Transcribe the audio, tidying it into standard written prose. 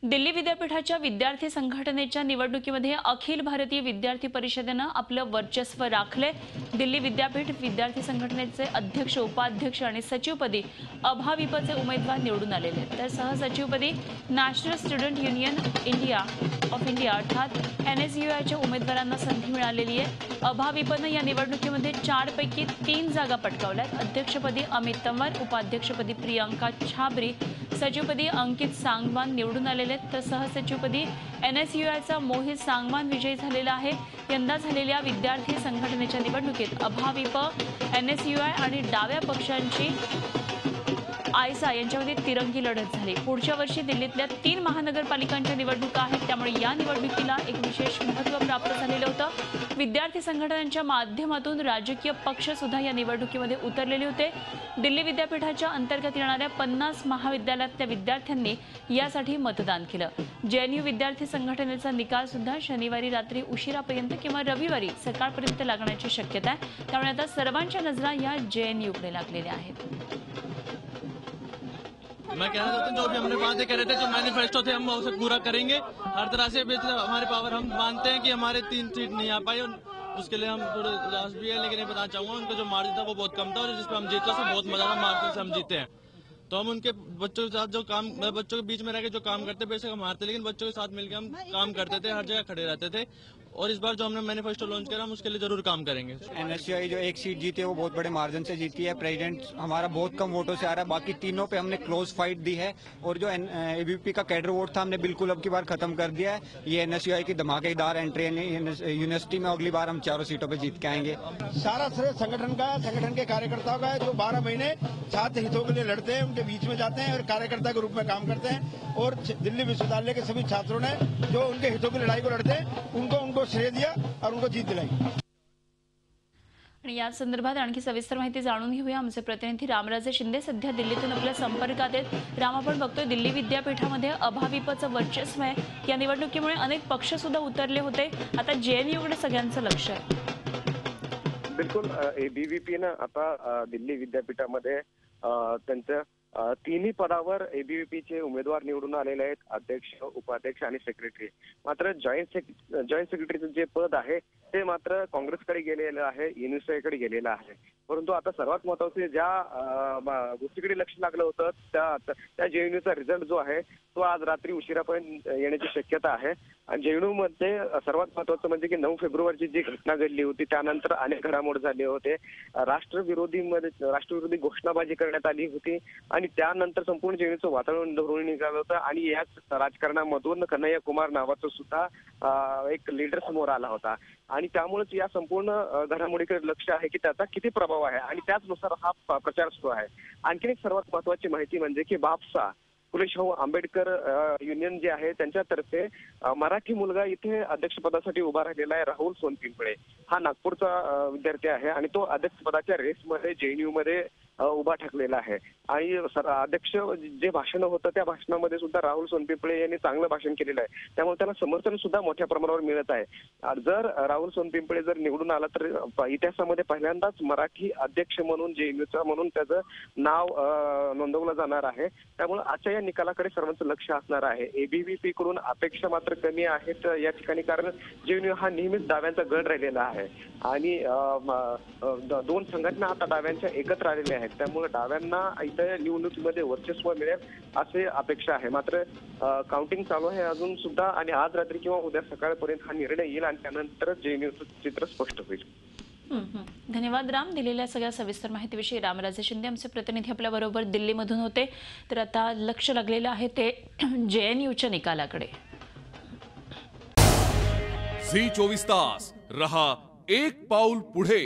दिल्ली विद्यापीठाच्या विद्यार्थी संघटनेच्या निवडणुकीमध्ये अखिल भारतीय विद्यार्थी परिषदेनं आपलं वर्चस्व राखले। दिल्ली विद्यापीठ विद्यार्थी संघटनेचे अध्यक्ष, उपाध्यक्ष आणि सचिवपदी अभाविपचे उमेदवार निवडून आलेले आहेत। तर सहसचिवपदी National Student Union of India अर्थात NSUIच्या उमेदवारांना संधी मिळालेली आहे। अभाविपनं या निवडणुकीमध्ये 4 पैकी 3 जागा पटकावल्यात। अध्यक्षपदी अमित तंवर, उपाध्यक्षपदी प्रियंका छाबरी, सचिवपदी अंकित सांगवान निवडून आलेले आहेत। तर सहसचिवपदी NSUIचा मोहित सांगवान विजयी झालेला आहे। यंदा झालेल्या विद्यार्थी संघटनेच्या निवडणुकीत अभाविप, NSUI आणि डाव्या पक्षांची आयसा यांच्यामध्ये तिरंगी लढत झाली। पुढच्या वर्षी दिल्लीतल्या 3 महानगरपालिकांच्या निवडणुका आहेत, त्यामुळे या निवडणुकीला एक विशेष महत्त्व प्राप्त झालेलं होतं। विद्यार्थी संघटनांच्या माध्यमातून राजकीय पक्ष सुद्धा या निवडणुकीमध्ये उतरलेले होते। दिल्ली विद्यापीठाच्या अंतर्गत येणाऱ्या 50 महाविद्यालयातल्या विद्यार्थ्यांनी यासाठी मतदान केलं। JNU विद्यार्थी संघटनेचा निकाल सुद्धा शनिवारी रात्री उशिरापर्यंत किंवा रविवारी सकाळपर्यंत लागण्याची शक्यता आहे, त्यामुळे आता सर्वांच्या नजरा या JNU कडे लागलेल्या आहेत। मैं कहना चाहता हूँ, जो भी हमने वादे करे थे, जो मैनिफेस्टो थे, हम उसे पूरा करेंगे हर तरह से। हमारे पावर, हम मानते हैं कि हमारे 3 सीट नहीं आ पाई, उसके लिए हम थोड़े उदास भी है, लेकिन ये बताना चाहूंगा उनका जो मार्जिन था वो बहुत कम था और जिस पे हम जीते उसमें बहुत मजा था। मार्जिन से हम जीते हैं, तो हम उनके बच्चों के साथ जो काम, बच्चों के बीच में रह के जो काम करते, बेशक हम हारते, लेकिन बच्चों के साथ मिलकर हम काम करते थे, हर जगह खड़े रहते थे। और इस बार जो हमने मैनिफेस्टो लॉन्च करा, हम उसके लिए जरूर काम करेंगे। NSUI जो 1 सीट जीती है वो बहुत बड़े मार्जिन से जीती है। प्रेसिडेंट हमारा बहुत कम वोटों से आ रहा है, बाकी तीनों पे हमने क्लोज फाइट दी है। और जो ABP का कैडर वोट था हमने बिल्कुल अब की बार खत्म कर दिया है। ये NSUI की धमाकेदार एंट्री है यूनिवर्सिटी में। अगली बार हम 4 सीटों पे जीत के आएंगे। सारा श्रेय संगठन का, संगठन के कार्यकर्ताओं का है, जो 12 महीने छात्र हितों के लिए लड़ते हैं, उनके बीच में जाते हैं और कार्यकर्ता के रूप में काम करते हैं। और दिल्ली विश्वविद्यालय के सभी छात्रों ने जो उनके हितों की लड़ाई को लड़ते हैं, उनको श्रेय दिया और उनको जीत दिलाई। आणि या संदर्भात आणखी सविस्तर माहिती जाणून घेऊया। आमचे प्रतिनिधी रामराजे शिंदे सध्या दिल्लीतून आपल्या संपर्कात आहेत। राम, आपण बघतोय दिल्ली विद्यापीठामध्ये अभाविपचं वर्चस्व आहे। या निवडणुकीमुळे अनेक पक्ष सुद्धा उतरले होते, आता JNU कडे सगळ्यांचं लक्ष आहे। बिलकुल, ABVP ना आता दिल्ली विद्यापीठामध्ये त्यांच्या 3ही पदावर ABVPचे उमेदवार निवडून आलेले आहेत, अध्यक्ष, उपाध्यक्ष आणि सेक्रेटरी। मात्र जॉईंट सेक्रेटरीचं जे पद आहे ते मात्र काँग्रेसकडे गेलेलं आहे, NSUI कडे गेलेलं आहे। परंतु आता सर्वात महत्त्वाचे ज्या गोष्टीकडे लक्ष लागलं होतं त्या JNUचा रिझल्ट जो आहे तो आज रात्री उशिरापर्यंत येण्याची शक्यता आहे। आणि JNU मध्ये सर्वात महत्त्वाचं म्हणजे की 9 फेब्रुवारीची जी घटना घडली होती त्यानंतर अनेक घडामोडी झाले होते। राष्ट्रविरोधी घोषणाबाजी करण्यात आली होती आणि त्यानंतर संपूर्ण JNUचं वातावरण धरून निघालं होतं। आणि याच राजकारणामधून कन्हैया कुमार नावाचा सुद्धा एक लीडर समोर आला होता आणि त्यामुळेच या संपूर्ण घडामोडीकडे लक्ष आहे की त्याचा किती प्रभाव आहे आणि त्याचनुसार हा प्रचार सुरू आहे। आणखी एक सर्वात महत्त्वाची माहिती म्हणजे की बापसा फुले शाहू आंबेडकर युनियन जे आहे त्यांच्यातर्फे मराठी मुलगा इथे अध्यक्षपदासाठी उभा राहिलेला आहे, राहुल सोनपिंपळे। हा नागपूरचा विद्यार्थी आहे आणि तो अध्यक्षपदाच्या रेसमध्ये JNU मध्ये उभा ठाकलेला आहे। आणि अध्यक्ष जे भाषण होतं त्या भाषणामध्ये सुद्धा राहुल सोनपिंपळे यांनी चांगलं भाषण केलेलं आहे, त्यामुळे त्याला समर्थन सुद्धा मोठ्या प्रमाणावर मिळत आहे। जर राहुल सोनपिंपळे जर निवडून आला तर इतिहासामध्ये पहिल्यांदाच मराठी अध्यक्ष म्हणून JNUचा म्हणून त्याचं नाव नोंदवलं जाणार आहे। त्यामुळे आजच्या या निकालाकडे सर्वांचं लक्ष असणार आहे। ABVP कडून अपेक्षा मात्र कमी आहेत या ठिकाणी, कारण JNU हा नेहमीच डाव्यांचा गड राहिलेला आहे आणि 2 संघटना आता डाव्यांच्या एकत्र आलेल्या आहेत, त्यामुळे डाव्यांना इथं निवडणुकीमध्ये वर्चस्व मिळेल असे अपेक्षा आहे। मात्र काउंटिंग चालू आहे अजून सुद्धा आणि आज रात्री किंवा उद्या सकाळपर्यंत हा निर्णय येईल आणि त्यानंतर JNUचं चित्र स्पष्ट होईल। धन्यवाद राम, दिलेल्या सगळ्या सविस्तर माहितीविषयी। रामराजे शिंदे आमचे प्रतिनिधी आपल्या बरोबर दिल्लीमधून होते। तर आता लक्ष लागलेलं आहे ते JNUच्या निकालाकडे। झी 24 तास रहा एक पाऊल पुढे।